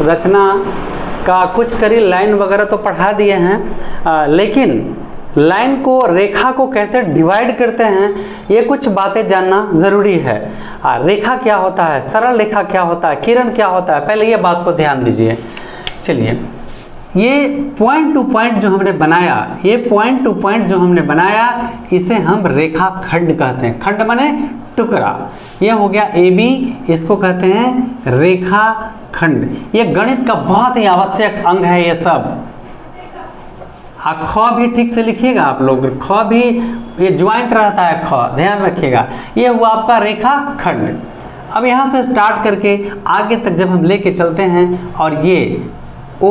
रचना का कुछ करीब लाइन वगैरह तो पढ़ा दिए हैं, लेकिन लाइन को, रेखा को कैसे डिवाइड करते हैं ये कुछ बातें जानना ज़रूरी है। रेखा क्या होता है, सरल रेखा क्या होता है, किरण क्या होता है, पहले ये बात को ध्यान दीजिए। चलिए, ये पॉइंट टू पॉइंट जो हमने बनाया, ये पॉइंट टू पॉइंट जो हमने बनाया इसे हम रेखा खंड कहते हैं। खंड माने टुकड़ा। ये हो गया AB, इसको कहते हैं रेखा खंड। ये गणित का बहुत ही आवश्यक अंग है ये सब। ख भी ठीक से लिखिएगा आप लोग, ख भी ये ज्वाइंट रहता है, ख ध्यान रखिएगा। ये हुआ आपका रेखा खंड। अब यहाँ से स्टार्ट करके आगे तक जब हम लेके चलते हैं और ये O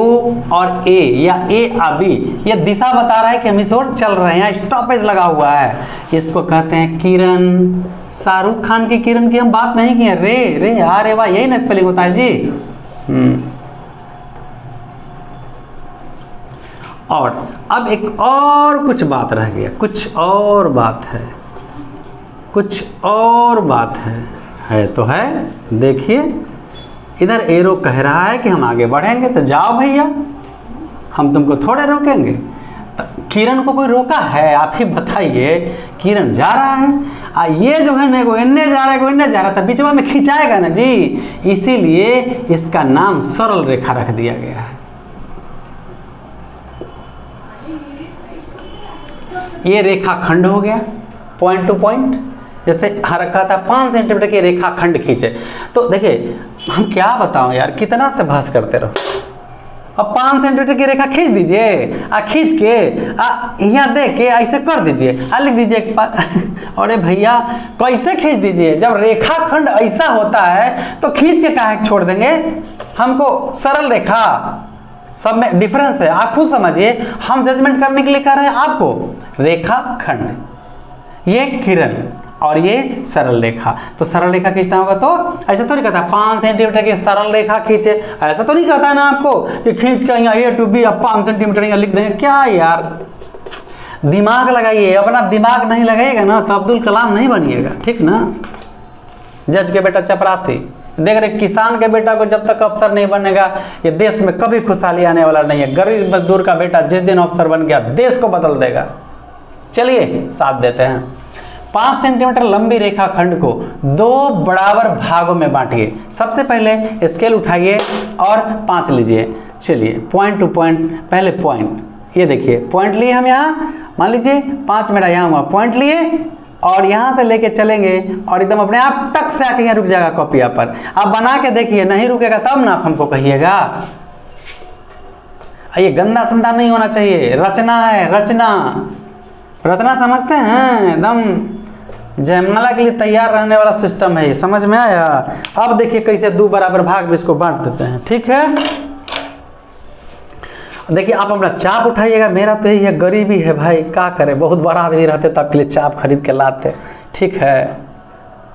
और A या A और B ये दिशा बता रहा है कि हम इस ओर चल रहे हैं, स्टॉपेज लगा हुआ है, इसको कहते हैं किरण। शाहरुख खान की किरण की हम बात नहीं की है, रे अरे वाह, यही ना स्पेलिंग होता है जी। और अब एक और कुछ बात रह गया, कुछ और बात है तो है। देखिए इधर एरो कह रहा है कि हम आगे बढ़ेंगे, तो जाओ भैया, हम तुमको थोड़े रोकेंगे। किरण को कोई रोका है? आप ही बताइए। किरण जा रहा है, ये जो है ना को इन्ने जा रहा है, को इन्ने जा रहा था, बीचवा में खिंचाएगा ना जी, इसीलिए इसका नाम सरल रेखा रख दिया गया है। ये रेखा खंड हो गया, पॉइंट टू पॉइंट। जैसे रखा था 5 सेंटीमीटर की रेखा खंड खींचे, तो देखिए हम क्या बताऊं यार, कितना से बहस करते रहो। अब 5 सेंटीमीटर की रेखा खींच दीजिए, खींच के यहाँ दे के ऐसे कर दीजिए, लिख दीजिए। अरे भैया कैसे खींच दीजिए, जब रेखा खंड ऐसा होता है तो खींच के काहे छोड़ देंगे। हमको सरल रेखा, सब में डिफरेंस है, आप खुद समझिए। हम जजमेंट करने के लिए कह रहे हैं आपको। रेखा खंड, ये किरण और ये सरल रेखा। तो सरल रेखा खींचना होगा तो ऐसा तो नहीं कहता 5 सेंटीमीटर की सरल रेखा खींचे, ऐसा तो नहीं कहता है ना आपको कि खींच के यहाँ A to B अब 5 सेंटीमीटर यहाँ लिख देंगे। क्या यार, दिमाग लगाइए। अपना दिमाग नहीं लगाइएगा ना तो अब्दुल कलाम नहीं बनिएगा, ठीक ना। जज के बेटा चपरासी, देख रहे किसान के बेटा को जब तक अफसर नहीं बनेगा ये देश में कभी खुशहाली आने वाला नहीं है। गरीब मजदूर का बेटा जिस दिन अफसर बन गया देश को बदल देगा। चलिए साथ देते हैं। 5 सेंटीमीटर लंबी रेखा खंड को 2 बराबर भागों में बांटिए। सबसे पहले स्केल उठाइए और 5 लीजिए। चलिए पॉइंट टू पॉइंट, पहले पॉइंट, ये देखिए पॉइंट लिए हम यहाँ, मान लीजिए 5 मेरा यहाँ हुआ, पॉइंट लिए और यहाँ से लेके चलेंगे और एकदम अपने आप टक से आके यहाँ रुक जाएगा कॉपिया पर। आप बना के देखिए, नहीं रुकेगा तब ना आप हमको कहिएगा। ये गंदा संदा नहीं होना चाहिए, रचना है, रचना समझते हैं, एकदम जयमाला के लिए तैयार रहने वाला सिस्टम है ये, समझ में आया। अब देखिए कैसे 2 बराबर भाग में इसको बांट देते हैं, ठीक है। देखिए आप अपना चाप उठाइएगा, मेरा तो यही है, गरीबी है भाई, क्या करें, बहुत बड़ा आदमी रहते तब के लिए चाप खरीद के लाते, ठीक है।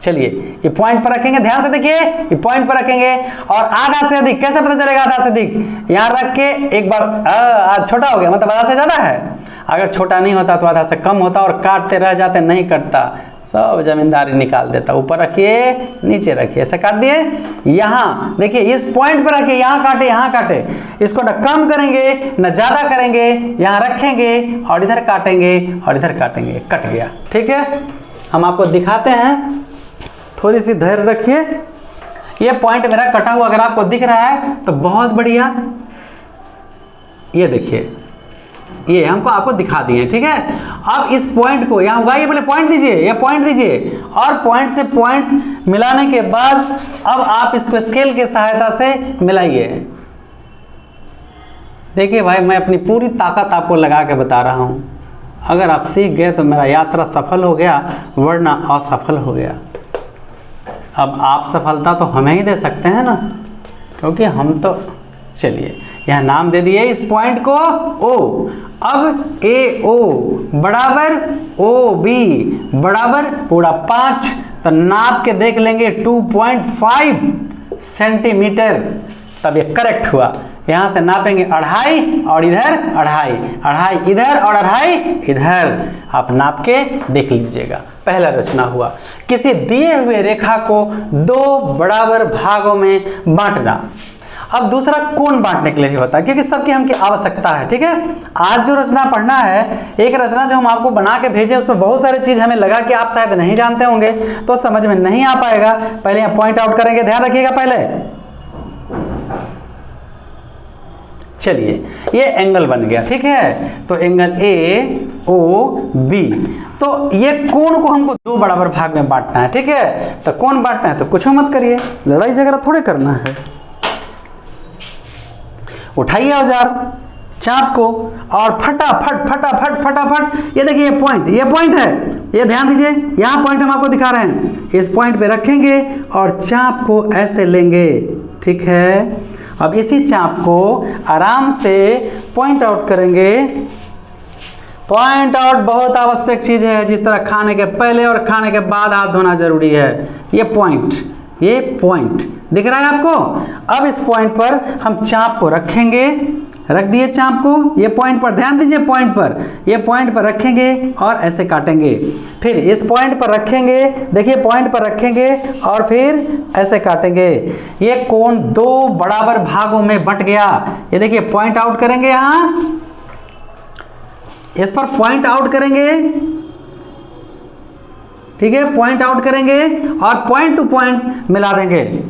चलिए ये पॉइंट पर रखेंगे, ध्यान से देखिए, ये पॉइंट पर रखेंगे और आधा से अधिक, कैसे पता चलेगा आधा से अधिक, यहाँ रख के एक बार आज छोटा हो गया मतलब आधा से ज़्यादा है, अगर छोटा नहीं होता तो आधा से कम होता और काटते रह जाते, नहीं कटता, सब जमींदारी निकाल देता। ऊपर रखिए, नीचे रखिए, ऐसे काट दिए। यहाँ देखिए इस पॉइंट पर रखिए, यहाँ काटे, यहाँ काटे, इसको न कम करेंगे न ज़्यादा करेंगे, यहाँ रखेंगे और इधर काटेंगे और इधर काटेंगे, कट गया, ठीक है। हम आपको दिखाते हैं, थोड़ी सी धैर्य रखिए। ये पॉइंट मेरा कटा हुआ अगर आपको दिख रहा है तो बहुत बढ़िया, ये देखिए, ये हमको आपको दिखा दिए, ठीक है। अब इस पॉइंट को यहाँ उगाइए, पहले पॉइंट दीजिए, ये पॉइंट दीजिए और पॉइंट से पॉइंट मिलाने के बाद अब आप इसको स्केल की सहायता से मिलाइए। देखिए भाई मैं अपनी पूरी ताकत आपको लगा के बता रहा हूँ, अगर आप सीख गए तो मेरा यात्रा सफल हो गया, वरना असफल हो गया। अब आप सफलता तो हमें ही दे सकते हैं ना, क्योंकि हम तो, चलिए यहाँ नाम दे दिए इस पॉइंट को O। अब AO बराबर OB बराबर पूरा 5, तो नाप के देख लेंगे 2.5 सेंटीमीटर, तब ये करेक्ट हुआ। यहाँ से नापेंगे 2.5 और इधर 2.5, 2.5 इधर और 2.5 इधर, आप नाप के देख लीजिएगा। पहला रचना हुआ, किसी दिए हुए रेखा को 2 बराबर भागों में बांटना। अब दूसरा कोण बांटने के लिए भी होता है, क्योंकि सबकी हमकी आवश्यकता है। ठीक है, आज जो रचना पढ़ना है, एक रचना जो हम आपको बना के भेजे, उसमें बहुत सारी चीज हमें लगा कि आप शायद नहीं जानते होंगे, तो समझ में नहीं आ पाएगा। पहले यहाँ पॉइंट आउट करेंगे, ध्यान रखिएगा। पहले चलिए, ये एंगल बन गया। ठीक है, तो एंगल ए ओ बी, तो ये कोण को हमको दो बराबर भाग में बांटना है। ठीक है, तो कोण बांटना है तो कुछ मत करिए, लड़ाई झगड़ा थोड़े करना है। उठाइए औजार चाप को और फटाफट फटाफट फटाफट, ये देखिए ये पॉइंट है, ये ध्यान दीजिए, यहाँ पॉइंट हम आपको दिखा रहे हैं। इस पॉइंट पे रखेंगे और चाप को ऐसे लेंगे। ठीक है, अब इसी चाप को आराम से पॉइंट आउट करेंगे। पॉइंट आउट बहुत आवश्यक चीज है, जिस तरह खाने के पहले और खाने के बाद हाथ धोना जरूरी है। ये पॉइंट दिख रहा है आपको। अब इस पॉइंट पर हम चाप को रखेंगे, रख दिए चाप को, ये पॉइंट पर ध्यान दीजिए, पॉइंट पर, ये पॉइंट पर रखेंगे और ऐसे काटेंगे। फिर इस पॉइंट पर रखेंगे, देखिए पॉइंट पर रखेंगे और फिर ऐसे काटेंगे। ये कोण दो बराबर भागों में बट गया। ये देखिए पॉइंट आउट करेंगे, यहाँ इस पर पॉइंट आउट करेंगे। ठीक है, पॉइंट आउट करेंगे और पॉइंट टू पॉइंट मिला देंगे।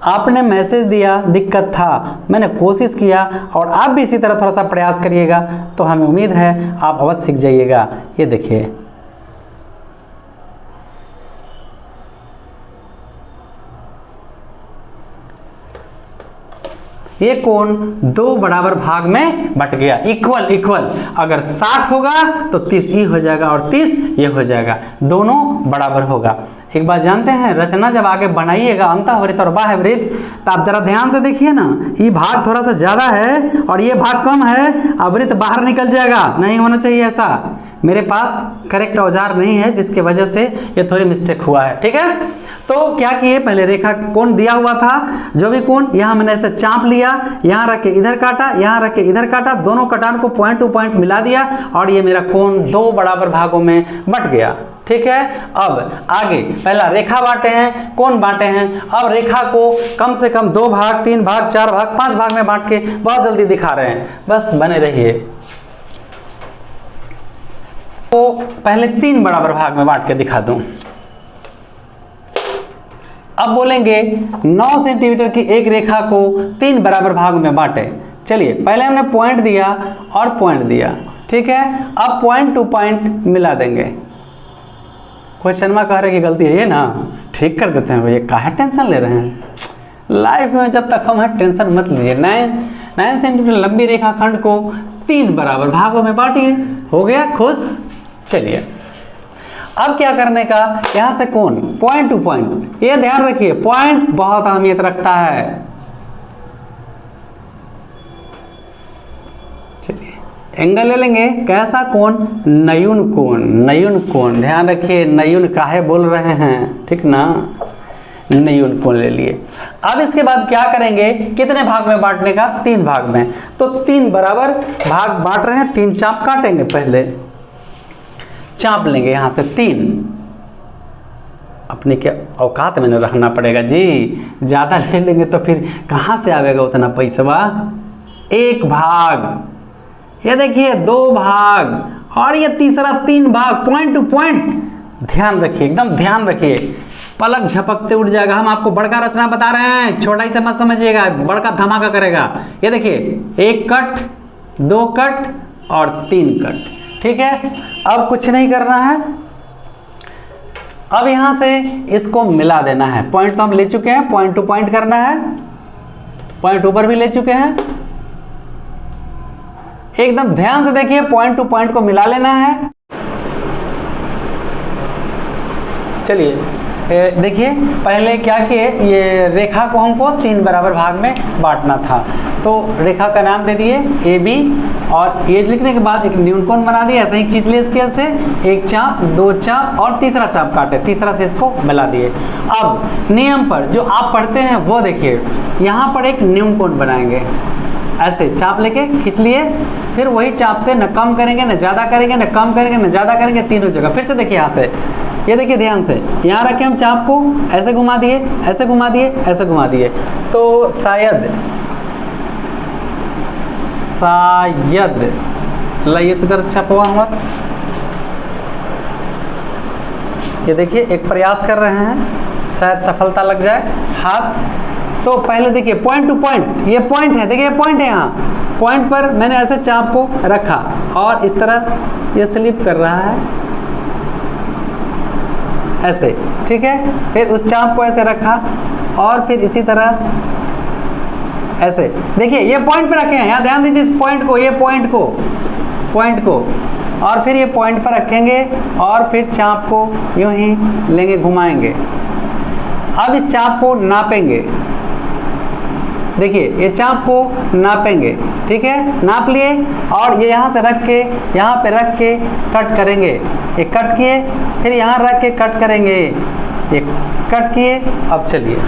आपने मैसेज दिया, दिक्कत था, मैंने कोशिश किया, और आप भी इसी तरह थोड़ा सा प्रयास करिएगा तो हमें उम्मीद है आप अवश्य सीख जाइएगा। ये देखिए, ये कोण दो बराबर भाग में बट गया, इक्वल। अगर 60 होगा तो 30 ई हो जाएगा और 30 ये हो जाएगा, दोनों बराबर होगा। एक बात जानते हैं, रचना जब आगे बनाइएगा अंतःवृत्त और बाह्यवृत्त, तो आप जरा ध्यान से देखिए ना, ये भाग थोड़ा सा ज्यादा है और ये भाग कम है, अब वृत्त बाहर निकल जाएगा। नहीं होना चाहिए ऐसा। मेरे पास करेक्ट औजार नहीं है, जिसकी वजह से ये थोड़ी मिस्टेक हुआ है। ठीक है, तो क्या किए, पहले रेखा कोण दिया हुआ था, जो भी कोण, यहाँ मैंने ऐसे चाप लिया, यहाँ रख के इधर काटा, यहाँ रख के इधर काटा, दोनों कटान को पॉइंट टू पॉइंट मिला दिया और ये मेरा कोण दो बराबर भागों में बट गया। ठीक है, अब आगे पहला रेखा बांटे हैं, कोण बांटे हैं। अब रेखा को कम से कम 2 भाग, 3 भाग, 4 भाग, 5 भाग में बांट के बहुत जल्दी दिखा रहे हैं, बस बने रहिए। तो पहले 3 बराबर भाग में बांट के दिखा दूं। अब बोलेंगे 9 सेंटीमीटर की एक रेखा को 3 बराबर भाग में बांटे। चलिए, पहले हमने पॉइंट दिया और पॉइंट दिया। ठीक है, अब पॉइंट टू पॉइंट मिला देंगे। क्वेश्चन में कह रहे कि गलती है ये ना, ठीक कर देते हैं भैया, काहे टेंशन ले रहे हैं। लाइफ में जब तक हम हैं टेंशन मत लीजिए। 9 सेंटीमीटर लंबी रेखाखंड को 3 बराबर भागों में बांटिए, हो गया खुश। चलिए, अब क्या करने का, यहां से कोण पॉइंट टू पॉइंट, ये ध्यान रखिए पॉइंट बहुत अहमियत रखता है। चलिए, एंगल ले लेंगे, कैसा कोण, नयून कोण, ध्यान रखिए नयून काहे बोल रहे हैं, ठीक ना, नयून कोण ले लिए। अब इसके बाद क्या करेंगे, कितने भाग में बांटने का, 3 भाग में, तो 3 बराबर भाग बांट रहे हैं, 3 चाप काटेंगे, पहले चाप लेंगे यहाँ से 3। अपने क्या औकात में रहना पड़ेगा जी, ज़्यादा ले लेंगे तो फिर कहाँ से आवेगा उतना पैसा। 1 भाग, ये देखिए 2 भाग और ये तीसरा 3 भाग, पॉइंट टू पॉइंट। ध्यान रखिए, एकदम ध्यान रखिए, पलक झपकते उठ जाएगा। हम आपको बड़का रचना बता रहे हैं, छोटा से मत समझिएगा, बड़का धमाका करेगा। ये देखिए 1 कट, 2 कट और 3 कट। ठीक है, अब कुछ नहीं करना है, अब यहां से इसको मिला देना है। पॉइंट तो हम ले चुके हैं, पॉइंट टू पॉइंट करना है, पॉइंट ऊपर भी ले चुके हैं। एकदम ध्यान से देखिए, पॉइंट टू पॉइंट को मिला लेना है। चलिए देखिए, पहले क्या किए, ये रेखा को हमको 3 बराबर भाग में बांटना था, तो रेखा का नाम दे दिए ए बी, और ये लिखने के बाद एक न्यूनकोण बना दिया, ऐसे ही खींच लिए स्केल से, 1 चाप, 2 चाप और तीसरा चाप काटे, तीसरा से इसको मिला दिए। अब नियम पर जो आप पढ़ते हैं वो देखिए, यहाँ पर एक न्यूनकोण बनाएंगे, ऐसे चाप लेके खींच लिए, फिर वही चाप से न कम करेंगे न ज़्यादा करेंगे, न कम करेंगे न ज़्यादा करेंगे, तीनों जगह। फिर से देखिए यहाँ से ये देखिए ध्यान से, यहाँ रखे हम चाप को, ऐसे घुमा दिए, ऐसे घुमा दिए, ऐसे घुमा दिए, तो शायद लाइए इधर छप हुआ हमारा। ये देखिए एक प्रयास कर रहे हैं, शायद सफलता लग जाए हाथ। तो पहले देखिए पॉइंट टू पॉइंट, ये पॉइंट है, देखिए ये पॉइंट है, यहाँ पॉइंट पर मैंने ऐसे चाप को रखा और इस तरह ये स्लिप कर रहा है ऐसे, ठीक है। फिर उस चाप को ऐसे रखा और फिर इसी तरह ऐसे, देखिए ये पॉइंट पे रखे हैं, यहाँ ध्यान दीजिए इस पॉइंट को, ये पॉइंट को और फिर ये पॉइंट पर रखेंगे और फिर चाप को यूं ही लेंगे, घुमाएंगे। अब इस चाप को नापेंगे, देखिए ये चाप को नापेंगे, ठीक है, नाप लिए और ये यहाँ से रख के यहाँ पे रख के कट करेंगे। ये कट किए, फिर यहाँ रख के कट करेंगे, ये कट किए। अब चलिए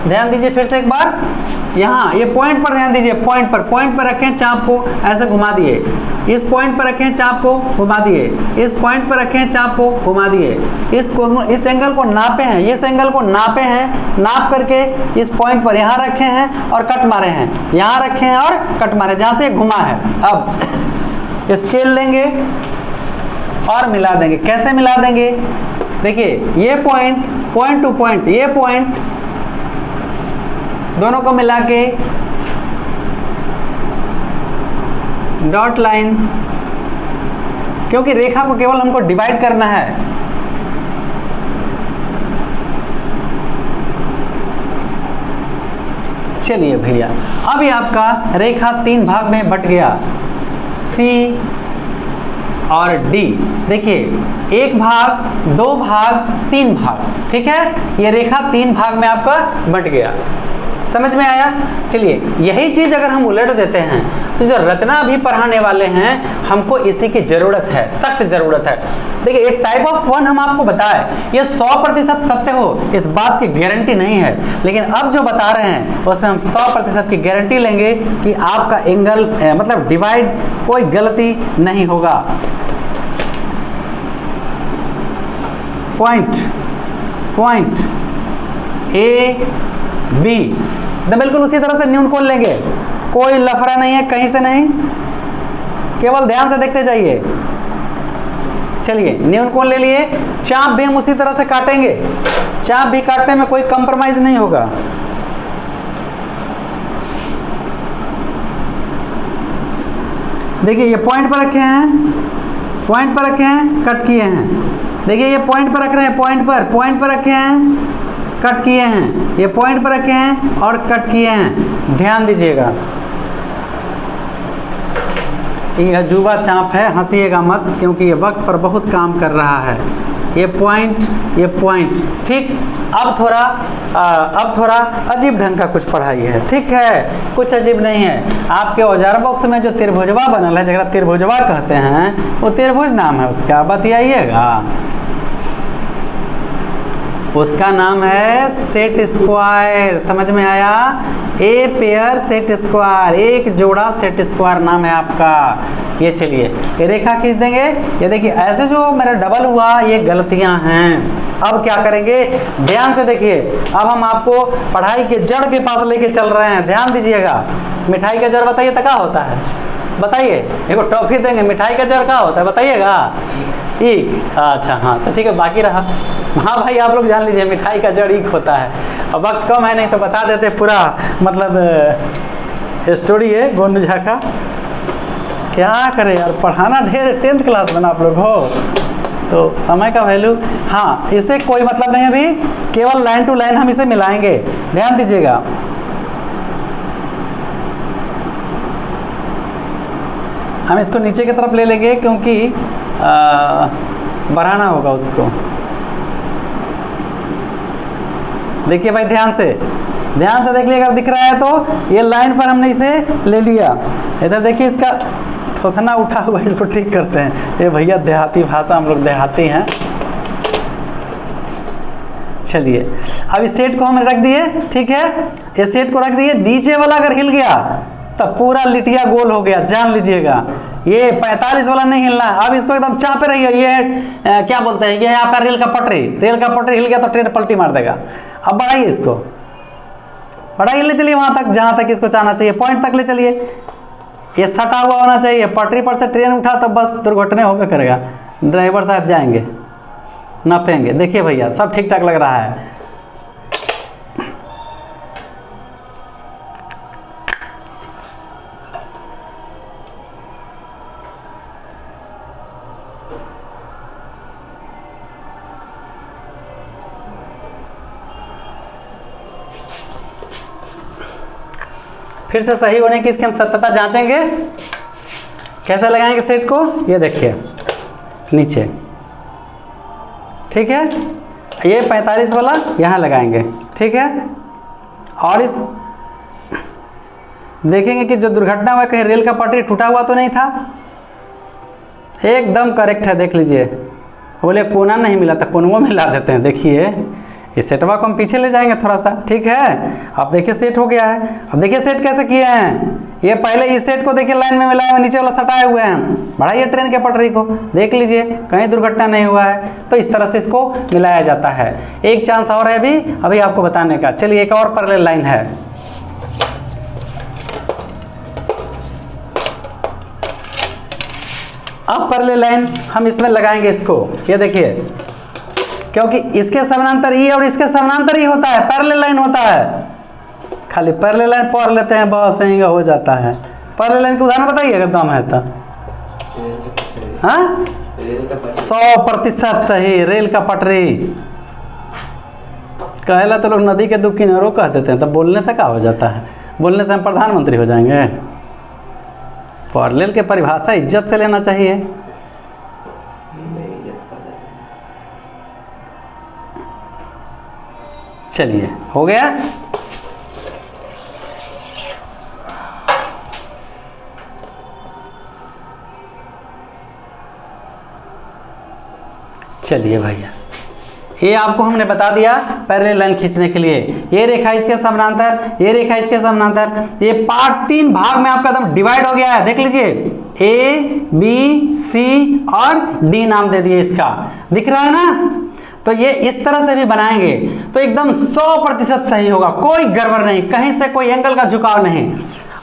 ध्यान दीजिए फिर से एक बार, यहाँ ये पॉइंट पर ध्यान दीजिए, पॉइंट पर रखें चाप को, ऐसे घुमा दिए, इस पॉइंट पर रखें चाप को, घुमा दिए, इस पॉइंट पर रखें चाप को, घुमा दिए, इस एंगल को नापे हैं, इस एंगल को नापे हैं, नाप करके इस पॉइंट पर यहाँ रखे हैं और कट मारे हैं, यहाँ रखे हैं और कट मारे, जहाँ से घुमा है। अब स्केल लेंगे और मिला देंगे। कैसे मिला देंगे? देखिए ये पॉइंट टू पॉइंट, ये पॉइंट दोनों को मिला के डॉट लाइन, क्योंकि रेखा को केवल हमको डिवाइड करना है। चलिए भैया, अब ये आपका रेखा 3 भाग में बट गया, C और D। देखिए 1 भाग, 2 भाग, 3 भाग, ठीक है, ये रेखा 3 भाग में आपका बट गया। समझ में आया? चलिए यही चीज अगर हम उलट देते हैं तो जो रचना अभी पढ़ाने वाले हैं हमको इसी की जरूरत है, सख्त जरूरत है। देखिए एक टाइप ऑफ वन हम आपको बताए, ये 100% सत्य हो इस बात की गारंटी नहीं है, लेकिन अब जो बता रहे हैं उसमें हम 100% की गारंटी लेंगे कि आपका एंगल मतलब डिवाइड कोई गलती नहीं होगा। पॉइंट A B, तो बिल्कुल उसी तरह से न्यून कोण लेंगे, कोई लफड़ा नहीं है कहीं से नहीं, केवल ध्यान से देखते जाइए। चलिए न्यून कोण ले लिए, चाप भी हम उसी तरह से काटेंगे, चाप भी काटने में कोई कंप्रोमाइज नहीं होगा। देखिए ये पॉइंट पर रखे हैं, कट किए हैं। देखिए ये पॉइंट पर रख रहे हैं, पॉइंट पर रखे हैं, कट किए हैं, ये पॉइंट पर रखे हैं और कट किए हैं। ध्यान दीजिएगा, ये अजूबा चाप है, हंसिएगा मत क्योंकि ये वक्त पर बहुत काम कर रहा है। ये पॉइंट ठीक। अब थोड़ा अजीब ढंग का कुछ पढ़ाई है, ठीक है, कुछ अजीब नहीं है। आपके औजार बॉक्स में जो त्रिभुजवा बनल है, जगह त्रिभुजवा कहते हैं, वो त्रिभुज नाम है उसका, बताइएगा। उसका नाम है सेट स्क्वायर। समझ में आया? ए पेयर सेट स्क्वायर, एक जोड़ा सेट स्क्वायर नाम है आपका। ये चलिए ये रेखा खींच देंगे। ये देखिए ऐसे जो मेरा डबल हुआ ये गलतियां हैं। अब क्या करेंगे, ध्यान से देखिए। अब हम आपको पढ़ाई के जड़ के पास लेके चल रहे हैं, ध्यान दीजिएगा। मिठाई का जड़ बताइए तो क्या होता है, बताइए। एक टॉफी देंगे, मिठाई का जड़ क्या होता है बताइएगा? ईख। अच्छा हाँ, तो ठीक है, बाकी रहा। हाँ भाई आप लोग जान लीजिए मिठाई का जड़ ईख होता है। अब वक्त कम है, नहीं तो बता देते पूरा, मतलब स्टोरी है गोंद झा का। क्या करें यार, पढ़ाना ढेर, 10th क्लास में आप लोग हो तो समय का वैल्यू। हाँ, इससे कोई मतलब नहीं, अभी केवल लाइन टू लाइन हम इसे मिलाएंगे, ध्यान दीजिएगा। हम इसको नीचे की तरफ ले लेंगे क्योंकि बढ़ाना होगा उसको। देखिए भाई ध्यान से देख लीजिएगा, दिख रहा है तो ये लाइन पर हमने इसे ले लिया। इधर देखिए इसका थोथना उठा हुआ, इसको ठीक करते हैं। ये भैया देहाती भाषा, हम लोग देहाती हैं। चलिए अब इस सेट को हमने रख दिए, ठीक है, इस सेट को रख दिए। नीचे वाला अगर हिल गया तब पूरा लिटिया गोल हो गया, जान लीजिएगा। ये 45 वाला नहीं हिलना है। अब इसको एकदम चापे रहिए। ये क्या बोलते हैं, ये है आपका रेल का पटरी। रेल का पटरी हिल गया तो ट्रेन पलटी मार देगा। अब बढ़ाइए इसको, बढ़ाइए, ले चलिए वहाँ तक जहाँ तक इसको जाना चाहिए, पॉइंट तक ले चलिए। ये सटा हुआ होना चाहिए। पटरी पर से ट्रेन उठा तो बस दुर्घटना होकर करेगा। ड्राइवर साहब जाएंगे, नापेंगे। देखिए भैया सब ठीक ठाक लग रहा है। फिर से सही होने की इसकी हम सत्यता जांचेंगे। कैसे लगाएंगे सेट को, ये देखिए नीचे, ठीक है। ये 45 वाला यहाँ लगाएंगे, ठीक है। और इस देखेंगे कि जो दुर्घटना हुआ कहीं रेल का पटरी टूटा हुआ तो नहीं था। एकदम करेक्ट है, देख लीजिए। बोले कोना नहीं मिला था, कोनों में ला देते हैं। देखिए इस सेटवा को हम पीछे ले जाएंगे थोड़ा सा, ठीक है। अब देखिए सेट हो गया है। अब देखिए सेट कैसे किए हैं। ये पहले इस सेट को देखिए लाइन में मिलाए हुए, नीचे वाला सटाए हुए हैं। बढ़ाइए ट्रेन के पटरी को, देख लीजिए कहीं दुर्घटना नहीं हुआ है। तो इस तरह से इसको मिलाया जाता है। एक चांस और है अभी आपको बताने का। चलिए एक और पैरेलल लाइन है। अब पैरेलल लाइन हम इसमें लगाएंगे इसको, ये देखिए, क्योंकि इसके समानांतर ई और इसके समानांतर ई होता है, पैरेलल लाइन होता है। खाली पैरेलल लाइन पढ़ लेते हैं बस, यही हो जाता है। पैरेलल लाइन के उदाहरण बताइए अगर दम है तो। हाँ 100% सही, रेल का पटरी। कहला तो लोग नदी के दो किनारों कह देते हैं, तब बोलने से क्या हो जाता है, बोलने से हम प्रधानमंत्री हो जाएंगे। पैरेलल के परिभाषा इज्जत से लेना चाहिए। चलिए हो गया। चलिए भैया, ये आपको हमने बता दिया पैरेलल लाइन खींचने के लिए। ये रेखा इसके समानांतर, ये रेखा इसके समानांतर। ये पार्ट 3 भाग में आपका एकदम डिवाइड हो गया है, देख लीजिए। ए बी सी और डी नाम दे दिए इसका, दिख रहा है ना। तो ये इस तरह से भी बनाएंगे तो एकदम 100% सही होगा, कोई गड़बड़ नहीं, कहीं से कोई एंगल का झुकाव नहीं।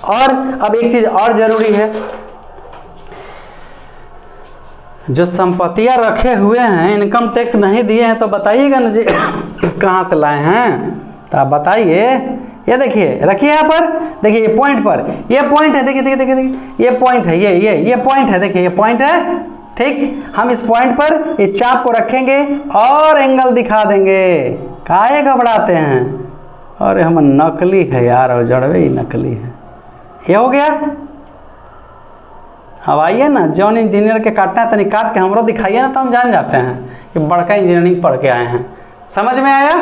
और अब एक चीज और जरूरी है, जो संपत्तियां रखे हुए हैं, इनकम टैक्स नहीं दिए हैं तो बताइएगा ना जी कहाँ से लाए हैं, तो आप बताइए। ये देखिए रखिए यहाँ पर, देखिए ये पॉइंट पर, ये पॉइंट है, देखिए देखिए देखिए ये पॉइंट है, ये पॉइंट है, देखिए ये पॉइंट है, ठीक। हम इस पॉइंट पर इस चाप को रखेंगे और एंगल दिखा देंगे। काहे घबराते हैं, अरे हम नकली है यार, और जड़वे ही नकली है। ये हो गया। अब आइए ना, जौन इंजीनियर के काटना है तनी काट के हमरो दिखाइए ना, तो हम जान जाते हैं कि बड़का इंजीनियरिंग पढ़ के आए हैं। समझ में आया।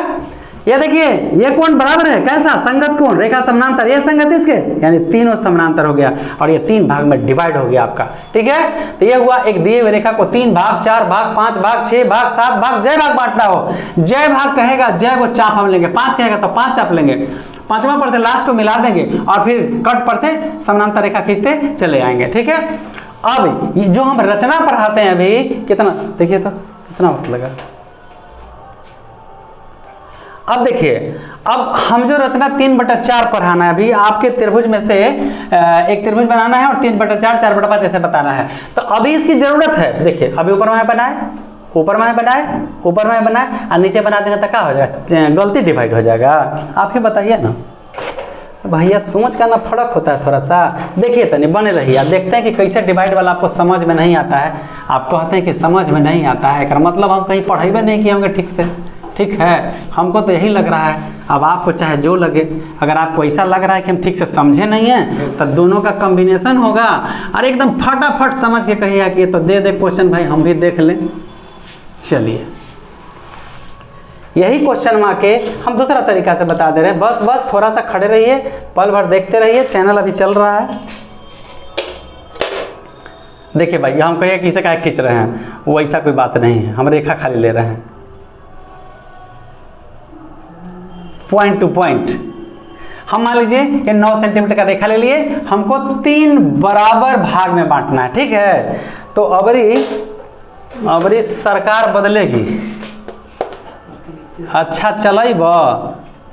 ये देखिए ये कोण बराबर है, कैसा संगत कोण, रेखा समानांतर, ये संगत इसके, यानी तीनों समानांतर हो गया और ये 3 भाग में डिवाइड हो गया आपका, ठीक है। तो ये हुआ एक दिए हुए रेखा को 3 भाग, 4 भाग, 5 भाग, 6 भाग, 7 भाग, जय भाग बांटना हो। जय भाग कहेगा, जय को चाप हम लेंगे, 5 कहेगा तो 5 चाप लेंगे, 5वां पर से लास्ट को मिला देंगे और फिर कट पर से समानांतर रेखा खींचते चले आएंगे, ठीक है। अब ये जो हम रचना पढ़ाते हैं अभी, कितना देखिए तो कितना वक्त लगा। अब देखिए, अब हम जो रचना 3/4 पढ़ाना है अभी, आपके त्रिभुज में से एक त्रिभुज बनाना है और 3/4, 4/5 ऐसे बताना है। तो अभी इसकी जरूरत है। देखिए अभी ऊपर में बनाए, ऊपर में बनाए, ऊपर में बनाए और नीचे बना देंगे तो क्या हो जाएगा, गलती डिवाइड हो जाएगा। आप ही बताइए ना भैया, सोच का ना फर्क होता है थोड़ा सा। देखिए तनी बने रहिए, आप देखते हैं कि कैसे डिवाइड वाला आपको समझ में नहीं आता है। आप कहते हैं कि समझ में नहीं आता है, इसका मतलब हम कहीं पढ़ाई नहीं किए होंगे ठीक से, ठीक है। हमको तो यही लग रहा है, अब आपको चाहे जो लगे। अगर आपको ऐसा लग रहा है कि हम ठीक से समझे नहीं हैं, तो दोनों का कॉम्बिनेशन होगा और एकदम फटाफट समझ के कहिएगा कि ये तो दे दे क्वेश्चन भाई, हम भी देख लें। चलिए यही क्वेश्चन माँ के हम दूसरा तरीका से बता दे रहे हैं। बस थोड़ा सा खड़े रहिए, पल भर देखते रहिए, चैनल अभी चल रहा है। देखिए भाई, हम कहिए कि इसे क्या खींच रहे हैं, वो ऐसा कोई बात नहीं है, हम रेखा खाली ले रहे हैं पॉइंट टू पॉइंट। हम मान लीजिए ये 9 सेंटीमीटर का रेखा ले लिए, हमको 3 बराबर भाग में बांटना है, ठीक है। तो अबरी सरकार बदलेगी, अच्छा चलब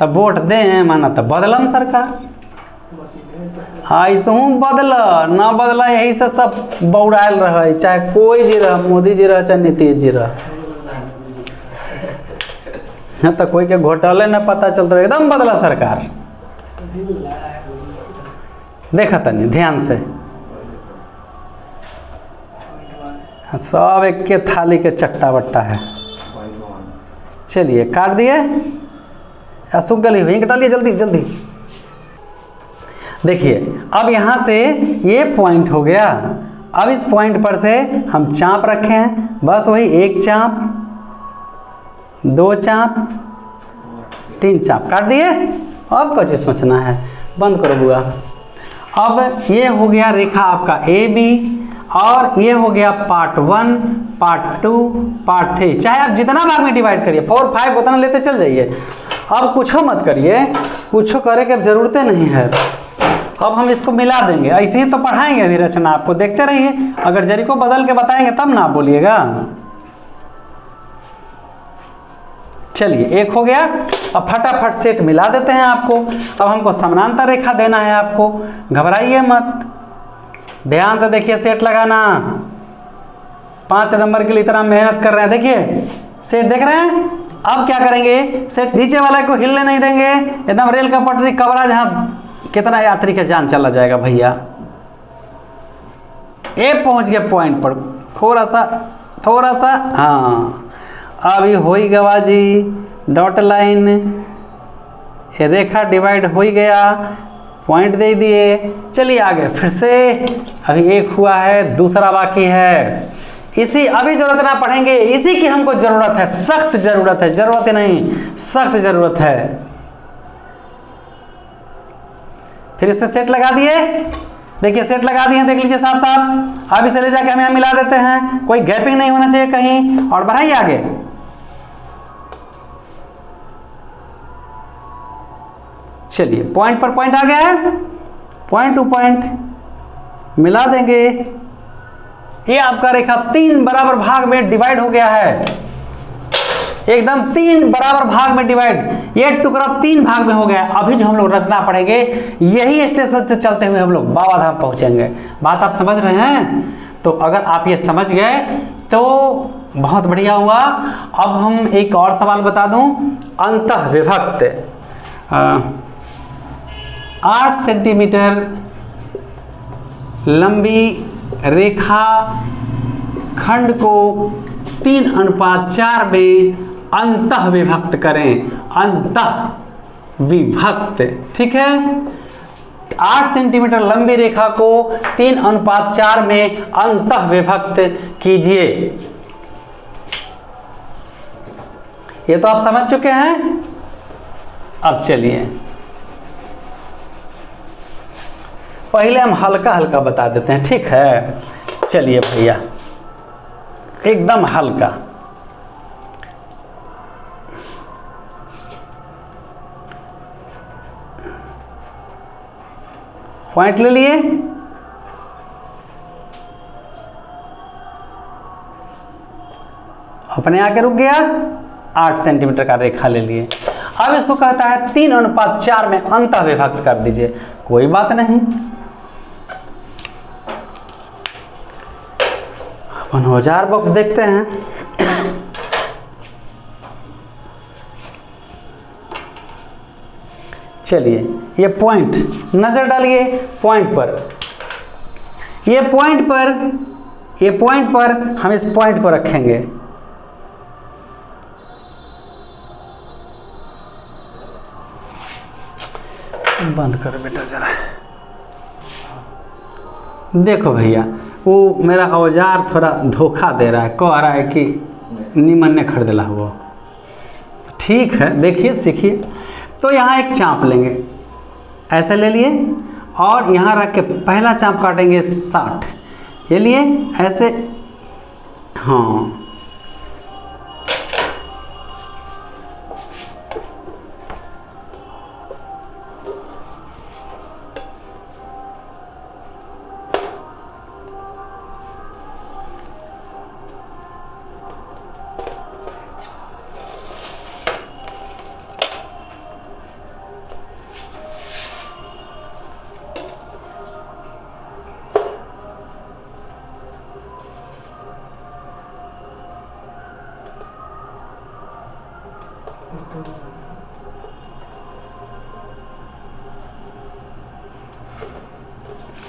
तब वोट दें, माना तब बदलम सरकार। ऐसे बदल ना बदल, यही से सब बौड़ायल रहे, चाहे कोई जी रह, मोदी जी रह चाहे नीतीश जी रह, तो कोई के घोटाले न पता चलता, एकदम बदला सरकार। देखा तनी ध्यान से, सब एक के थाली के चट्टा बट्टा है। चलिए काट दिए, सूख गली हुई, डालिए जल्दी जल्दी। देखिए अब यहाँ से ये पॉइंट हो गया, अब इस पॉइंट पर से हम चाप रखे हैं, बस वही 1 चाप 2 चाप 3 चाप काट दिए। अब क्या चीज सोचना है, बंद करो बुआ। अब ये हो गया रेखा आपका ए बी, और ये हो गया पार्ट 1, पार्ट 2, पार्ट 3। चाहे आप जितना भाग में डिवाइड करिए, 4, 5 उतना लेते चल जाइए। अब कुछ मत करिए, कुछ करे की अब जरूरतें नहीं है। अब हम इसको मिला देंगे, ऐसे ही तो पढ़ाएंगे अभी रचना, आपको देखते रहिए। अगर जरी को बदल के बताएंगे तब ना आप बोलिएगा। चलिए एक हो गया, अब फटाफट सेट मिला देते हैं आपको। अब हमको समानांतर रेखा देना है आपको, घबराइए मत, ध्यान से देखिए सेट लगाना। 5 नंबर के लिए इतना मेहनत कर रहे हैं, देखिए सेट देख रहे हैं। अब क्या करेंगे, सेट नीचे वाला को हिलने नहीं देंगे, एकदम रेल का पटरी कवरा, जहाँ कितना यात्री का जान चला जाएगा भैया। ए पहुंच गया पॉइंट पर, थोड़ा सा हाँ, अभी हो ही गवा जी, डॉट लाइन, ये रेखा डिवाइड हो ही गया, पॉइंट दे दिए। चलिए आगे फिर से, अभी एक हुआ है, दूसरा बाकी है। इसी अभी जरूरत ना पढ़ेंगे, इसी की हमको जरूरत है, सख्त जरूरत है, जरूरत नहीं सख्त जरूरत है। फिर इसमें सेट लगा दिए, देखिए सेट लगा दिए, देख लीजिए साफ साफ। अब इसे ले जाके हम यहाँ मिला देते हैं, कोई गैपिंग नहीं होना चाहिए कहीं, और बढ़ाइए आगे। चलिए पॉइंट पर पॉइंट आ गया है, पॉइंट टू पॉइंट मिला देंगे। ये आपका रेखा 3 बराबर भाग में डिवाइड हो गया है, एकदम 3 बराबर भाग में डिवाइड, ये टुकड़ा 3 भाग में हो गया। अभी जो हम लोग रचना पढ़ेंगे, यही स्टेशन से चलते हुए हम लोग बाबा धाम पहुंचेंगे। बात आप समझ रहे हैं? तो अगर आप ये समझ गए तो बहुत बढ़िया हुआ। अब हम एक और सवाल बता दूं, अंतः विभक्त 8 सेंटीमीटर लंबी रेखा खंड को 3:4 में अंतः विभक्त करें, अंतः विभक्त, ठीक है। 8 सेंटीमीटर लंबी रेखा को 3:4 में अंतः विभक्त कीजिए। ये तो आप समझ चुके हैं। अब चलिए पहले हम हल्का हल्का बता देते हैं, ठीक है। चलिए भैया एकदम हल्का, पॉइंट ले लिए, अपने आके रुक गया, 8 सेंटीमीटर का रेखा ले लिए। अब इसको कहता है 3:4 में अंतः विभक्त कर दीजिए। कोई बात नहीं, अपन औजार बॉक्स देखते हैं। चलिए ये पॉइंट नजर डालिए, पॉइंट पर, ये पॉइंट पर हम इस पॉइंट को रखेंगे। बंद करो बेटा जरा, देखो भैया वो मेरा औजार थोड़ा धोखा दे रहा है, कह रहा है कि निमन ने खरीदला हुआ। ठीक है, देखिए सीखिए। तो यहाँ एक चाप लेंगे, ऐसे ले लिए, और यहाँ रख के पहला चाप काटेंगे 60, ये लिए ऐसे, हाँ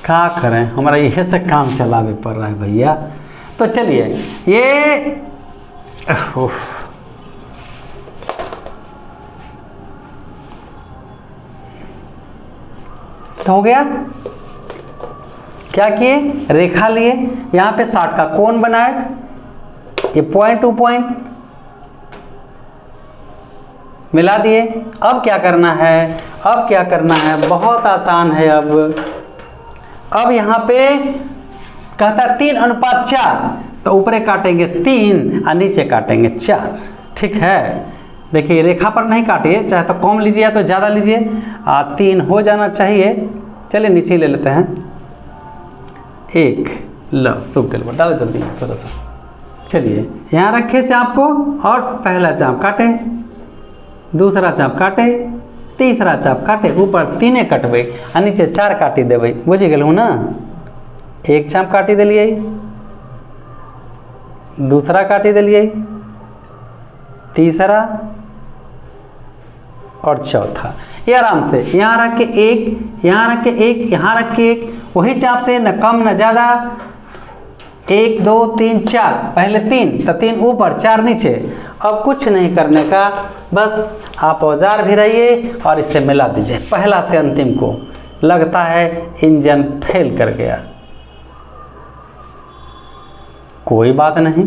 क्या करें, हमारा यही से काम चलावे पड़ रहा है भैया। तो चलिए ये तो हो गया। क्या किए, रेखा लिए, यहाँ पे 60 का कोण बनाए, ये पॉइंट टू पॉइंट मिला दिए। अब क्या करना है, अब क्या करना है, बहुत आसान है। अब यहाँ पे कहता है 3:4, तो ऊपरे काटेंगे 3 और नीचे काटेंगे 4। ठीक है, देखिए रेखा पर नहीं काटिए, चाहे तो कम लीजिए या तो ज़्यादा लीजिए, 3 हो जाना चाहिए। चलिए नीचे ले लेते हैं 1, लो सूख के डालो जल्दी थोड़ा सा। चलिए यहाँ रखे चाप को और पहला चाप काटे, दूसरा चाप काटे, तीसरा चाप काटे, ऊपर 3 कटबे और नीचे 4 काटी देवे। बुझ गए ना, एक चाप काटी दिलिए, दूसरा काटी दिलिए, तीसरा और चौथा। ये आराम से यहाँ रख के 1, यहाँ रख के 1, यहाँ रख के 1, वही चाप से न कम न ज़्यादा। 1 2 3 4, पहले 3 तो 3 ऊपर 4 नीचे। अब कुछ नहीं करने का, बस आप औजार भी रहिए और इसे मिला दीजिए पहला से अंतिम को। लगता है इंजन फेल कर गया, कोई बात नहीं,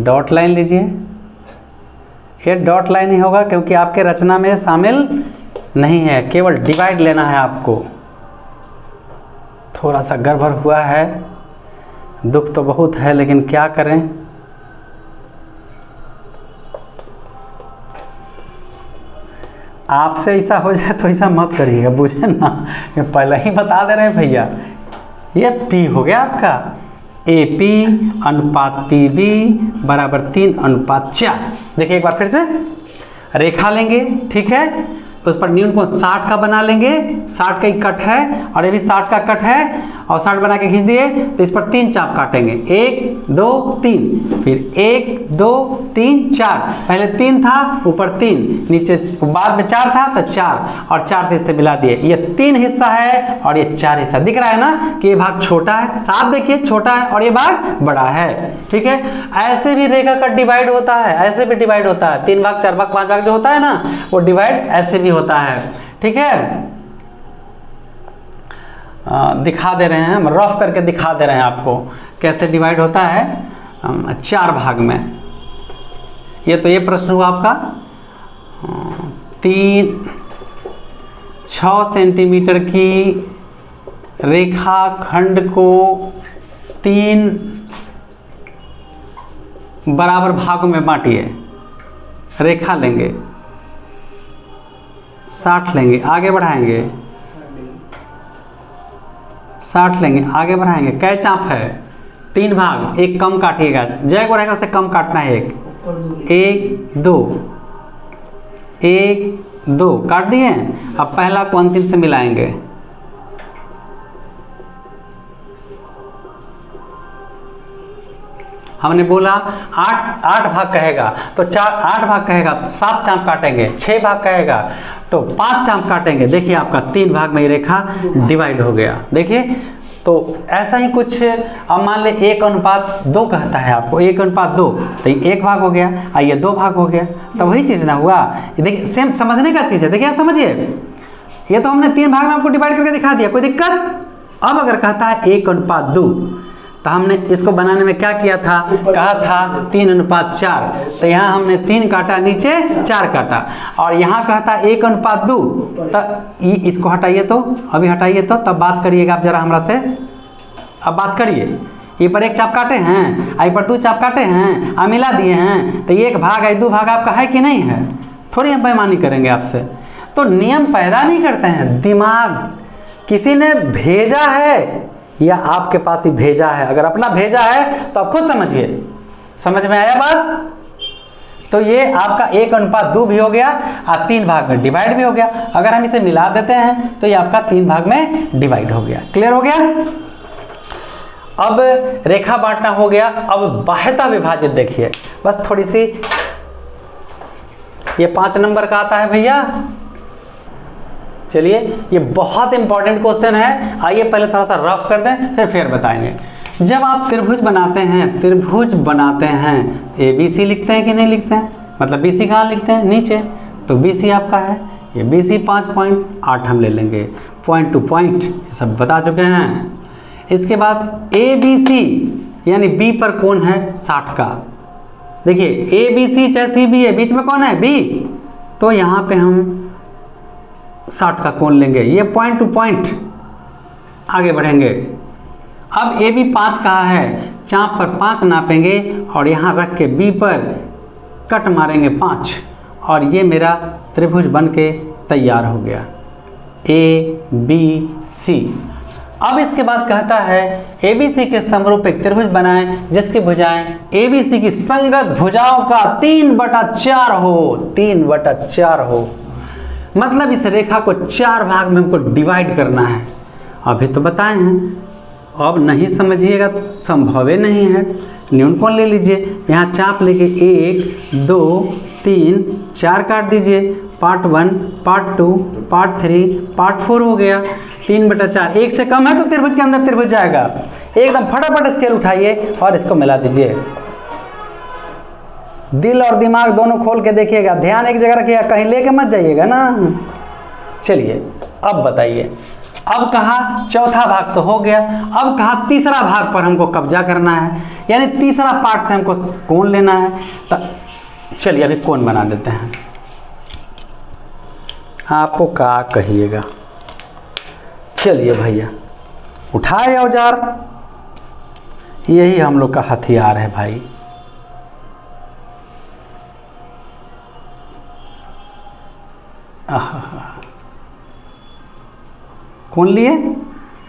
डॉट लाइन लीजिए। ये डॉट लाइन ही होगा क्योंकि आपके रचना में शामिल नहीं है, केवल डिवाइड लेना है आपको। थोड़ा सा गड़बड़ हुआ है, दुख तो बहुत है, लेकिन क्या करें। आपसे ऐसा हो जाए तो ऐसा मत करिएगा, बुझे ना, पहले ही बता दे रहे हैं भैया। ये P हो गया आपका, AP अनुपात PB बराबर 3:4। देखिए एक बार फिर से रेखा लेंगे, ठीक है, तो उस पर न्यूनकोण 60 का बना लेंगे। 60 का ही कट है और ये भी 60 का कट है, और 60 बना के खींच दिए तो इस पर 3 चाप काटेंगे, 1 2 3, फिर 1 2 3 4। पहले 3 था, ऊपर 3, नीचे बाद में 4 था तो 4, और 4 से मिला दिए। ये 3 हिस्सा है और ये 4 हिस्सा। दिख रहा है ना कि ये भाग छोटा है, 7 देखिए छोटा है और ये भाग बड़ा है। ठीक है, ऐसे भी रेखा का डिवाइड होता है, ऐसे भी डिवाइड होता है। 3 भाग 4 भाग 5 भाग जो होता है ना, वो डिवाइड ऐसे भी होता है। ठीक है, दिखा दे रहे हैं हम, रफ करके दिखा दे रहे हैं आपको कैसे डिवाइड होता है 4 भाग में। ये तो ये प्रश्न हुआ आपका 6 सेंटीमीटर की रेखा खंड को 3 बराबर भागों में बांटिए। रेखा लेंगे, 60 लेंगे, आगे बढ़ाएंगे, 60 लेंगे, आगे बढ़ाएंगे। कै चाप है, 3 भाग, एक कम काटिएगा, जय को रहेगा उसे कम काटना है। 1 2 1 2 काट दिए। अब पहला को अंतिम से मिलाएंगे, हमने बोला 8 भाग कहेगा तो 8 भाग कहेगा तो 7 चाप काटेंगे, 6 भाग कहेगा तो 5 चाप काटेंगे। देखिए आपका 3 भाग में रेखा डिवाइड हो गया। देखिए तो ऐसा ही कुछ, अब मान ले 1:2 कहता है आपको, 1:2 तो ये 1 भाग हो गया, ये 2 भाग हो गया, तो वही चीज़ ना हुआ। देखिए सेम समझने का चीज़ है। देखिए समझिए, ये तो हमने 3 भाग में आपको डिवाइड करके दिखा दिया, कोई दिक्कत। अब अगर कहता है 1:2 तो हमने इसको बनाने में क्या किया था, कहा था 3:4, तो यहाँ हमने 3 काटा, नीचे 4 काटा, और यहाँ कहता 1:2, तो इसको हटाइए, तो अभी हटाइए, तो तब बात करिएगा आप जरा हमरा से। अब बात करिए, ये पर 1 चाप काटे हैं, आई पर 2 चाप काटे हैं, आ मिला दिए हैं, तो 1 भाग 2 भाग आपका है कि नहीं है। थोड़ी हम बेईमानी करेंगे आपसे, तो नियम पैदा नहीं करते हैं, दिमाग किसी ने भेजा है या आपके पास ही भेजा है। अगर अपना भेजा है तो आप खुद समझिए। समझ में आया बात? तो ये आपका 1:2 भी हो गया और 3 भाग में डिवाइड भी हो गया। अगर हम इसे मिला देते हैं तो ये आपका 3 भाग में डिवाइड हो गया। क्लियर हो गया? अब रेखा बांटना हो गया। अब बाह्यता विभाजित देखिए, बस थोड़ी सी ये 5 नंबर का आता है भैया। चलिए ये बहुत इंपॉर्टेंट क्वेश्चन है, आइए पहले थोड़ा सा रफ कर दें फिर बताएंगे। जब आप त्रिभुज बनाते हैं ABC लिखते हैं कि नहीं लिखते हैं, मतलब BC कहाँ लिखते हैं, नीचे, तो BC आपका है, ये BC 5.8 हम ले लेंगे, पॉइंट टू पॉइंट ये सब बता चुके हैं। इसके बाद ABC यानी B पर कोण है 60 का। देखिए ABC चाहे CB है, बीच में कौन है B, तो यहाँ पे हम 60 का कोण लेंगे, ये पॉइंट टू पॉइंट आगे बढ़ेंगे। अब AB 5 कहा है, चाप पर 5 नापेंगे और यहाँ रख के B पर कट मारेंगे 5 और ये मेरा त्रिभुज बन के तैयार हो गया ABC। अब इसके बाद कहता है ABC के समरूप एक त्रिभुज बनाएं जिसकी भुजाएं ABC की संगत भुजाओं का 3/4 हो, 3/4 हो। मतलब इस रेखा को 4 भाग में हमको डिवाइड करना है। अभी तो बताए हैं, अब नहीं समझिएगा संभव ही नहीं है। न्यूनकोण ले लीजिए, यहाँ चाप लेके 1 2 3 4 काट दीजिए, पार्ट 1 पार्ट 2 पार्ट 3 पार्ट 4 हो गया, 3/4। 1 से कम है तो त्रिभुज के अंदर त्रिभुज जाएगा। एकदम फटाफट स्केल उठाइए और इसको मिला दीजिए। दिल और दिमाग दोनों खोल के देखिएगा, ध्यान एक जगह रखिएगा, कहीं लेके मत जाइएगा ना। चलिए अब बताइए, अब कहा चौथा भाग तो हो गया, अब कहा तीसरा भाग पर हमको कब्जा करना है, यानी तीसरा पार्ट से हमको कोण लेना है। तो चलिए अभी कोण बना देते हैं। आपको क्या कहिएगा, चलिए भैया उठाए औजार, यही हम लोग का हथियार है भाई। कौन लिए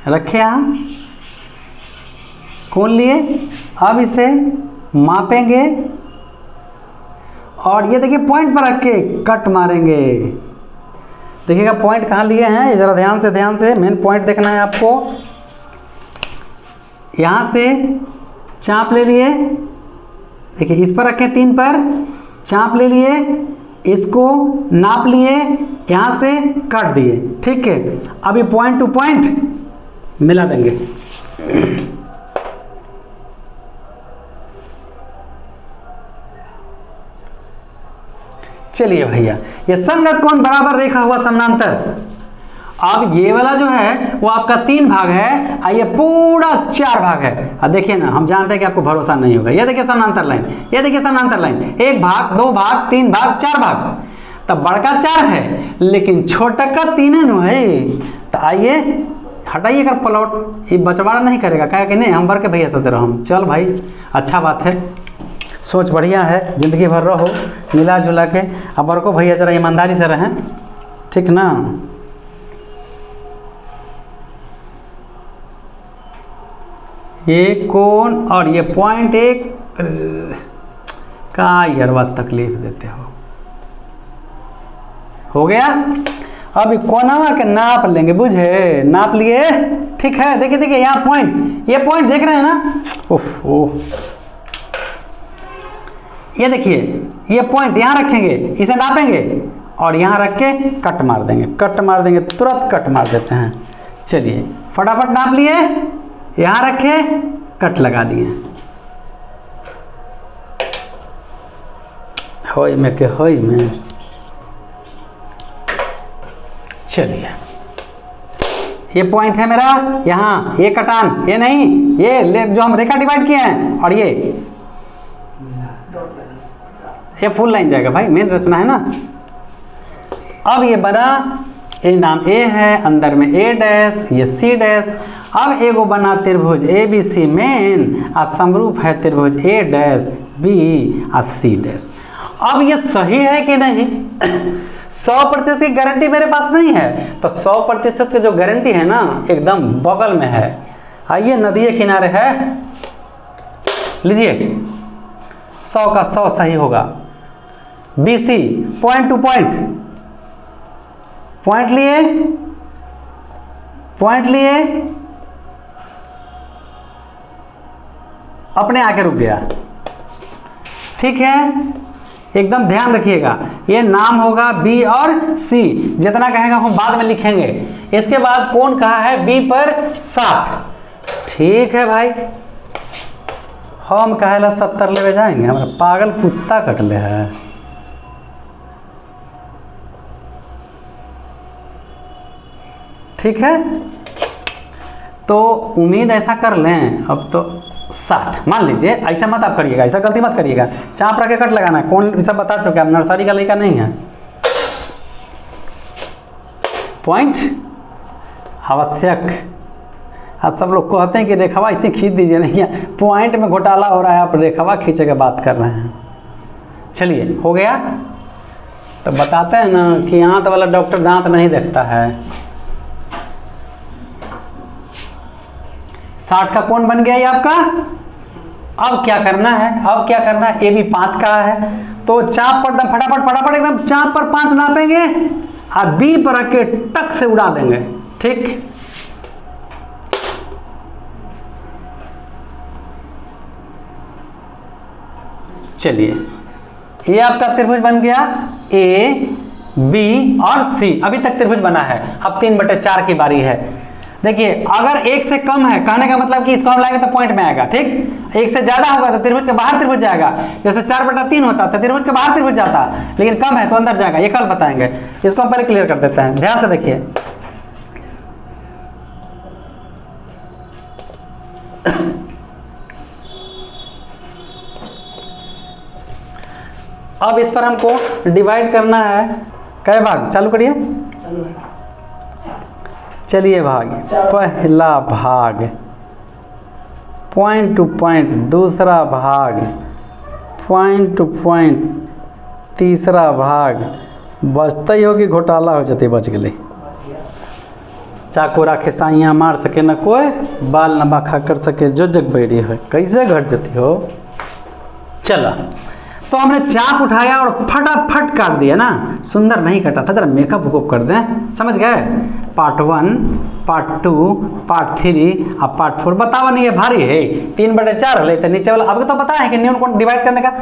रखे यहाँ, कौन लिए, अब इसे मापेंगे और ये देखिए पॉइंट पर रख के कट मारेंगे। देखिएगा पॉइंट कहाँ लिए हैं, ज़रा ध्यान से मेन पॉइंट देखना है आपको। यहाँ से चाप ले लिए, देखिए इस पर रखें 3 पर, चाप ले लिए, इसको नाप लिए, यहाँ से काट दिए, ठीक है। अभी पॉइंट टू पॉइंट मिला देंगे। चलिए भैया, ये संगत कोण बराबर रेखा हुआ समानांतर। अब ये वाला जो है वो आपका 3 भाग है और ये पूरा 4 भाग है। अब देखिए ना, हम जानते हैं कि आपको भरोसा नहीं होगा। ये देखिए समानांतर लाइन, ये देखिए समानांतर लाइन, 1 भाग 2 भाग 3 भाग 4 भाग, तब बड़का 4 है लेकिन छोटा का 3 है। तो आइए हटाइए कर प्लॉट, ये बचवाड़ा नहीं करेगा, कहा कि नहीं हम भर के भैया सदे रहो हम। चल भाई अच्छा बात है, सोच बढ़िया है, जिंदगी भर रहो मिला जुला के। अब बड़को भैया जरा ईमानदारी से रहें, ठीक ना। ये कोण और ये पॉइंट एक का यरवा तकलीफ देते हो गया। अब कोनावा के नाप लेंगे, बुझे, नाप लिए, ठीक है। देखिए देखिए यहाँ पॉइंट, ये पॉइंट देख रहे हैं ना, ओह ये देखिए ये पॉइंट यहाँ रखेंगे, इसे नापेंगे और यहाँ रख के कट मार देंगे, तुरंत कट मार देते हैं। चलिए फटाफट नाप लिए, यहाँ रखे, कट लगा दिए, होई में के होई में। चलिए ये पॉइंट है मेरा, यहाँ ये कटान, ये नहीं, ये जो हम रेखा डिवाइड किए हैं, और ये फुल लाइन जाएगा भाई, मेन रचना है ना। अब ये बना, ये नाम A है, अंदर में A डैश, ये C डैश। अब एगो बना त्रिभुज ABC मेन, और समरूप है त्रिभुज A डैश B और C डैश। अब ये सही है कि नहीं 100% की गारंटी मेरे पास नहीं है, तो 100% की जो गारंटी है ना एकदम बगल में है। आइए नदी के किनारे है, लीजिए 100 का 100 सही होगा। BC point two point, point लिए, अपने आके रुक गया, ठीक है। एकदम ध्यान रखिएगा, ये नाम होगा बी और सी, जितना कहेगा हम बाद में लिखेंगे। इसके बाद कौन कहा है, बी पर 7। ठीक है भाई, हम कहेला 70 लेवे जाएंगे, हमारा पागल कुत्ता कटले है। ठीक है, तो उम्मीद ऐसा कर लें। अब तो 60 मान लीजिए, ऐसा मत आप करिएगा, ऐसा गलती मत करिएगा, चाप रख के कट लगाना है। कौन सब बता चुके, आप नर्सरी का लड़का नहीं है। पॉइंट आवश्यक, आज सब लोग कहते हैं कि रेखावा इसे खींच दीजिए, नहीं है पॉइंट में घोटाला हो रहा है, आप रेखावा खींचे के बात कर रहे हैं। चलिए हो गया। तो बताते हैं ना कि आंत वाला डॉक्टर दांत नहीं देखता है। 60 का कौन बन गया ये आपका। अब क्या करना है, अब क्या करना है, ए भी 5 का है, तो चाप पर एकदम फटाफट एकदम चाप पर 5 नापेंगे और बी पर रख के टक से उड़ा देंगे। ठीक, चलिए ये आपका त्रिभुज बन गया, ए बी और सी। अभी तक त्रिभुज बना है, अब 3/4 की बारी है। देखिए अगर 1 से कम है, कहने का मतलब कि इसको हम लाएंगे तो पॉइंट में आएगा। ठीक, 1 से ज्यादा होगा तो त्रिभुज के बाहर त्रिभुज जाएगा। जैसे 4/3 होता तो त्रिभुज के बाहर त्रिभुज जाता, लेकिन कम है तो अंदर जाएगा। ये कल बताएंगे, इसको हम पहले क्लियर कर देते हैं, ध्यान से देखिए। अब इस पर हमको डिवाइड करना है, कै भाग, चालू करिए। चलिए भाग, पहला भाग पॉइंट टू पॉइंट, दूसरा भाग पॉइंट टू पॉइंट, तीसरा भाग बचते ही होगी, घोटाला हो जाती, बच गई। चाकोरा खिसाइयाँ मार सके न कोई, बाल न बाखा कर सके जो जग बैरी हो, कैसे घट जाती हो। चलो, तो हमने चाक उठाया और फटाफट काट दिया ना, सुंदर नहीं कटा था, जरा मेकअप वुकअप कर दें, समझ गए। पार्ट 1, पार्ट 2, पार्ट 3 और पार्ट 4। बतावा नहीं है भारी है, 3/4 लेते नीचे वाला। अब तो पता है कि न्यून को डिवाइड करने का,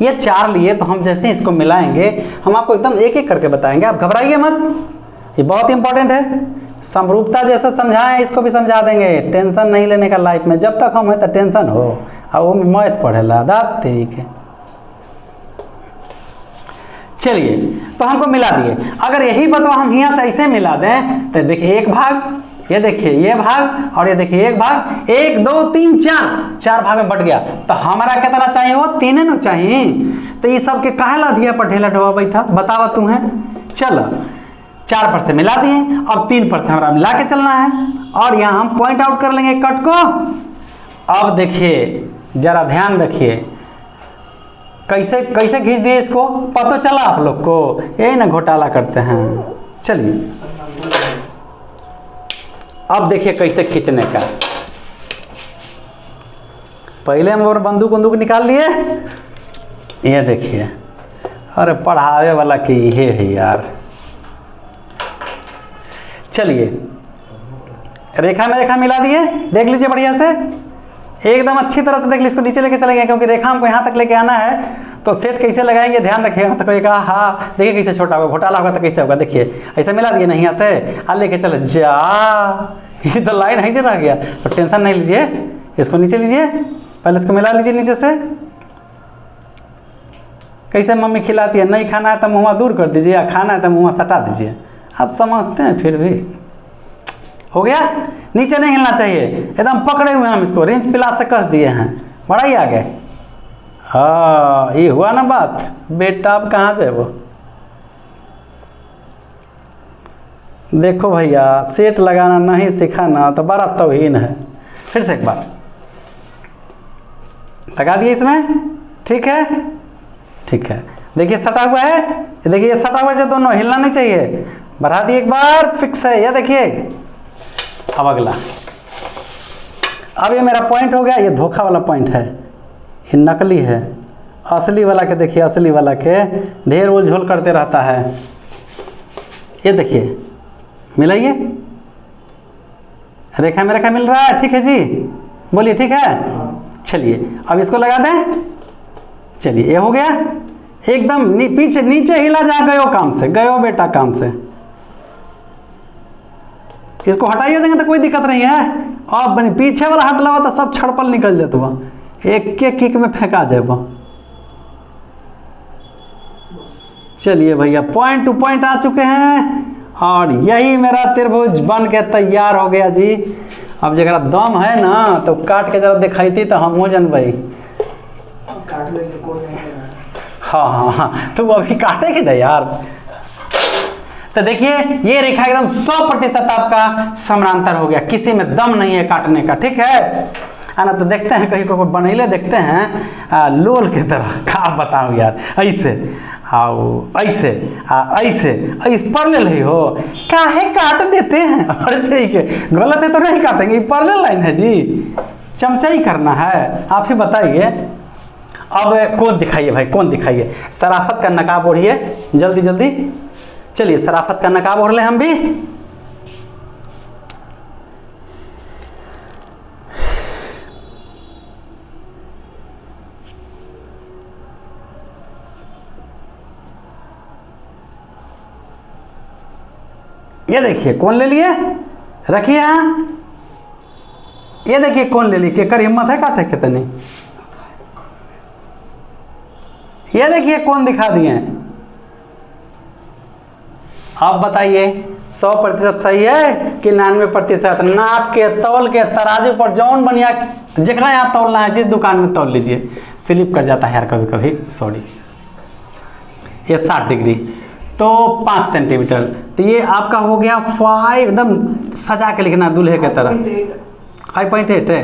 ये 4 लिए, तो हम जैसे इसको मिलाएंगे हम आपको एकदम एक एक करके बताएंगे, आप घबराइए मत, ये बहुत इंपॉर्टेंट है। समरूपता जैसा समझाएं इसको भी समझा देंगे, टेंशन नहीं लेने का लाइफ में, जब तक हम है तो टेंशन हो, और वो मैथ पढ़ेला दाद तरीके। चलिए, तो हमको मिला दिए, अगर यही बताओ हम यहाँ से ऐसे मिला दें तो देखिए एक भाग, ये देखिए ये भाग, और ये देखिए एक भाग, 1 2 3 4 भाग में बट गया। तो हमारा कितना चाहिए, वो 3 ना चाहिए, तो ये सब के काहेला दिया पर ढेला ढोवा था, बतावा तुम्हें। चलो 4 पर से मिला दिए, अब 3 पर से हमारा मिला के चलना है, और यहाँ हम पॉइंट आउट कर लेंगे कट को। अब देखिए जरा ध्यान रखिए, कैसे कैसे खींच दिए इसको, पता चला आप लोग को, यही ना घोटाला करते हैं। चलिए अब देखिए कैसे खींचने का, पहले हम और बंदूक निकाल लिए, ये देखिए, अरे पढ़ावे वाला की ये है यार। चलिए रेखा में रेखा मिला दिए, देख लीजिए बढ़िया से, एकदम अच्छी तरह से देख लीजिए, इसको नीचे लेके चलेंगे, क्योंकि रेखा हमको यहाँ तक लेके आना है, तो सेट कैसे लगाएंगे ध्यान रखिएगा। तो कोई कहा हाँ देखिए कैसे छोटा होगा, घोटाला होगा तो कैसे होगा, देखिए ऐसे मिला दिए ना यहाँ से, आ लेके चले जा, ये तो लाइन है रह गया, तो टेंशन नहीं लीजिए, इसको नीचे लीजिए, पहले इसको मिला लीजिए नीचे से। कैसे मम्मी खिलाती है, नहीं खाना है तो मुँह दूर कर दीजिए, या खाना है तो मुँह सटा दीजिए, आप समझते हैं फिर भी। हो गया, नीचे नहीं हिलना चाहिए, एकदम पकड़े हुए हम इसको, रेंच पिलास से कस दिए हैं, बड़ा ही आ गए। हाँ ये हुआ ना बात, बेटा अब कहाँ जाए वो। देखो भैया सेट लगाना नहीं सिखाना तो बड़ा तौहीन है। फिर से एक बार लगा दिए इसमें, ठीक है, ठीक है। देखिए सटा हुआ है, देखिए ये सटा हुआ है, दोनों हिलना नहीं चाहिए। बढ़ा दिए एक बार, फिक्स है, ये देखिए। अब अगला, अब ये मेरा पॉइंट हो गया, ये धोखा वाला पॉइंट है, ये नकली है। असली वाला के देखिए, असली वाला के ढेर उल झोल करते रहता है। ये देखिए मिलाइए, रेखा में रेखा मिल रहा है, ठीक है जी, बोलिए ठीक है। चलिए अब इसको लगा दें, चलिए ये हो गया, एकदम पीछे नीचे हिला जा, गयो काम से, गयो बेटा काम से। इसको हटाइए देंगे तो कोई दिक्कत नहीं है। अब बनी पीछे वाला हट लगा तो सब छड़पल निकल जाते वह, एक एक किक में फेंका जाए वह। चलिए भैया पॉइंट टू पॉइंट आ चुके हैं और यही मेरा त्रिभुज बन के तैयार हो गया जी। अब जरा दम है ना तो काट के जरा दिखाई तो हम हो जन भाई। काट लेंगे कोई नहीं है। हाँ हाँ हाँ, तो वो अभी काटेंगे ना यार। तो देखिए ये रेखा एकदम 100% आपका समानांतर हो गया, किसी में दम नहीं है काटने का, ठीक है ना। तो देखते हैं कहीं को बनैले देखते हैं लोल की तरह, क्या बताऊँ यार, ऐसे आओ ऐसे ऐसे ऐसे पैरेलल ही हो, काहे काट देते हैं। अरे ठीक है, गलत है तो नहीं काटेंगे, पैरेलल लाइन है जी, चमचा ही करना है, आप ही बताइए। अब कौन दिखाइए भाई, कौन दिखाइए। शराफत का नकाब ओढ़िए जल्दी जल्दी, चलिए शराफत का नकाब ओढ़ लें हम भी। ये देखिए कौन ले लिए, रखिए यहाँ। ये देखिए कौन ले ली, केकर हिम्मत है काटे के तनी। ये देखिए कौन दिखा दिए। आप बताइए 100% सही है कि 99%? नाप के तौल के तराजू पर जौन बनिया जितना यहाँ तौलना है जिस दुकान में तौल लीजिए। स्लिप कर जाता है यार कभी कभी, सॉरी। ये 60 डिग्री तो 5 सेंटीमीटर, तो ये आपका हो गया 5, एकदम सजा के लिखना दूल्हे के तरह। 5.8 है,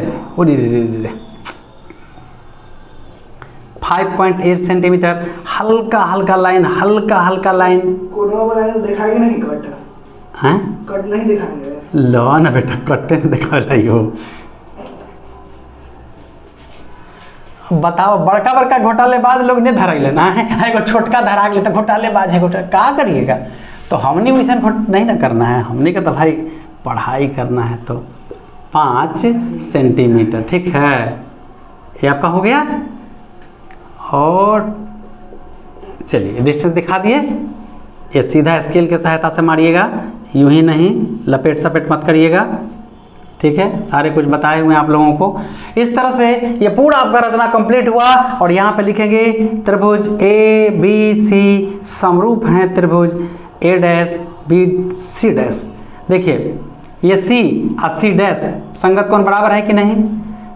5.8 सेंटीमीटर। हल्का हल्का लाइन, हल्का हल्का लाइन। दिखाएंगे नहीं कट, हैं कट नहीं दिखाएंगे। लो ना बेटा, कट्टे नहीं दिखा रही हो। बताओ बड़का बड़का घोटालेबाज लोग नहीं धरा लेना है, एगो छोटका धरा ले तो घोटालेबाज है, घोटाला क्या करिएगा। तो हमने वैसे नहीं ना करना है, हमने का तो भाई पढ़ाई करना है। तो 5 सेंटीमीटर, ठीक है, ये आपका हो गया। और चलिए डिस्टेंस दिखा दिए। ये सीधा स्केल की सहायता से मारिएगा, यूं ही नहीं लपेट सपेट मत करिएगा, ठीक है। सारे कुछ बताए हुए हैं आप लोगों को। इस तरह से ये पूरा आपका रचना कंप्लीट हुआ। और यहाँ पे लिखेंगे त्रिभुज ए बी सी समरूप हैं त्रिभुज ए डैश बी सी डैश। देखिए ये सी और सी डैश संगत कोण बराबर है कि नहीं,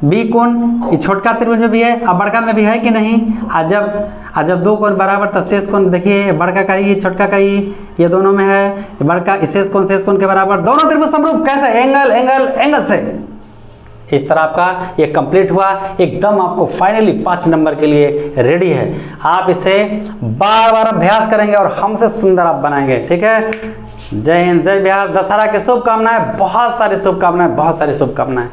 बी कोण ये छोटका त्रिभुज में भी है और बड़का में भी है कि नहीं। और जब दो कोण बराबर तो शेष कोण देखिए बड़का का ही छोटका का ही, ये दोनों में है बड़का शेष कोण के बराबर, दोनों त्रिभुज समरूप कैसे, एंगल एंगल एंगल से। इस तरह आपका ये कंप्लीट हुआ, एकदम आपको फाइनली 5 नंबर के लिए रेडी है। आप इसे बार बार अभ्यास करेंगे और हमसे सुंदर आप बनाएंगे, ठीक है। जय हिंद, जय बिहार, दशहरा की शुभकामनाएं, बहुत सारी शुभकामनाएं, बहुत सारी शुभकामनाएं।